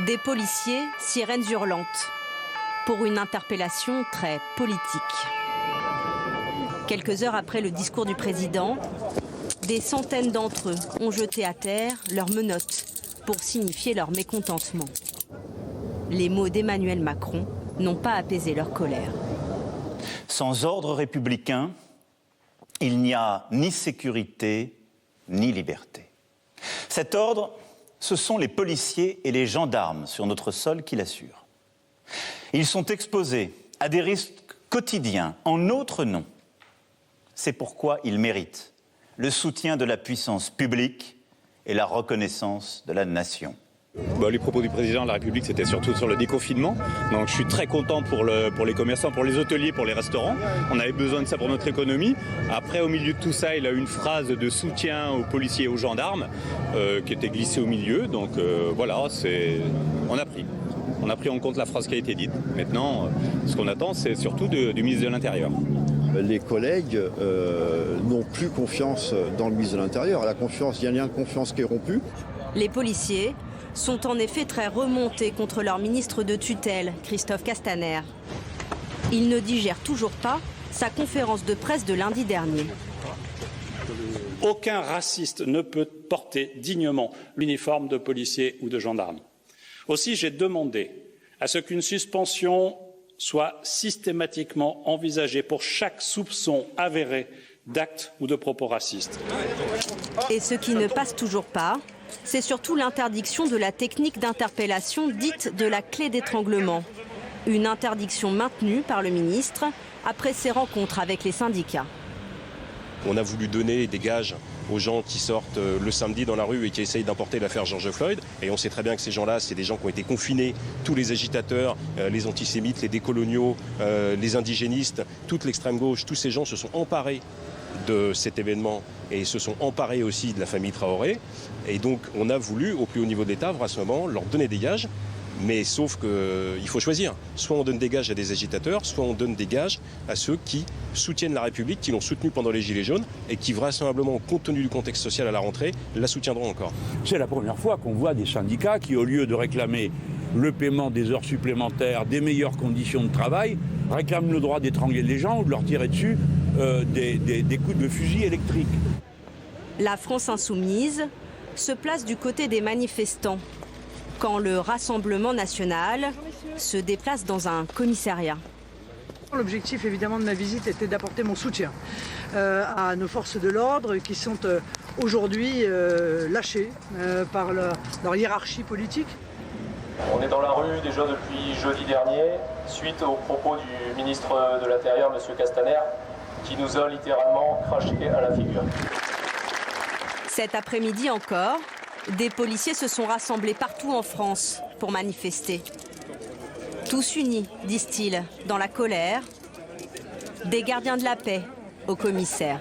Des policiers, sirènes hurlantes, pour une interpellation très politique. Quelques heures après le discours du président, des centaines d'entre eux ont jeté à terre leurs menottes pour signifier leur mécontentement. Les mots d'Emmanuel Macron n'ont pas apaisé leur colère. Sans ordre républicain, il n'y a ni sécurité ni liberté. Cet ordre, ce sont les policiers et les gendarmes sur notre sol qui l'assurent. Ils sont exposés à des risques quotidiens en notre nom. C'est pourquoi ils méritent le soutien de la puissance publique et la reconnaissance de la nation. Les propos du président de la République, c'était surtout sur le déconfinement. Donc je suis très content pour les commerçants, pour les hôteliers, pour les restaurants. On avait besoin de ça pour notre économie. Après, au milieu de tout ça, il a une phrase de soutien aux policiers et aux gendarmes qui était glissée au milieu. Donc voilà, on a pris. On a pris en compte la phrase qui a été dite. Maintenant, ce qu'on attend, c'est surtout du ministre de l'Intérieur. Les collègues n'ont plus confiance dans le ministre de l'Intérieur. Il y a un lien de confiance qui est rompu. Les policiers sont en effet très remontés contre leur ministre de tutelle, Christophe Castaner. Il ne digère toujours pas sa conférence de presse de lundi dernier. Aucun raciste ne peut porter dignement l'uniforme de policier ou de gendarme. Aussi, j'ai demandé à ce qu'une suspension soit systématiquement envisagée pour chaque soupçon avéré d'actes ou de propos racistes. Et ce qui ne passe toujours pas, c'est surtout l'interdiction de la technique d'interpellation dite de la clé d'étranglement. Une interdiction maintenue par le ministre après ses rencontres avec les syndicats. On a voulu donner des gages aux gens qui sortent le samedi dans la rue et qui essayent d'emporter l'affaire George Floyd. Et on sait très bien que ces gens-là, c'est des gens qui ont été confinés. Tous les agitateurs, les antisémites, les décoloniaux, les indigénistes, toute l'extrême gauche, tous ces gens se sont emparés de cet événement et se sont emparés aussi de la famille Traoré. Et donc on a voulu, au plus haut niveau de l'État, à ce moment, leur donner des gages. Mais sauf qu'il faut choisir. Soit on donne des gages à des agitateurs, soit on donne des gages à ceux qui soutiennent la République, qui l'ont soutenue pendant les Gilets jaunes et qui vraisemblablement, compte tenu du contexte social à la rentrée, la soutiendront encore. C'est la première fois qu'on voit des syndicats qui, au lieu de réclamer le paiement des heures supplémentaires, des meilleures conditions de travail, réclament le droit d'étrangler les gens ou de leur tirer dessus des coups de fusil électriques. La France insoumise se place du côté des manifestants quand le Rassemblement national se déplace dans un commissariat. L'objectif évidemment de ma visite était d'apporter mon soutien à nos forces de l'ordre qui sont aujourd'hui lâchées par leur hiérarchie politique. On est dans la rue déjà depuis jeudi dernier, suite aux propos du ministre de l'Intérieur, M. Castaner, qui nous a littéralement craché à la figure. Cet après-midi encore, des policiers se sont rassemblés partout en France pour manifester. Tous unis, disent-ils, dans la colère, des gardiens de la paix au commissaire.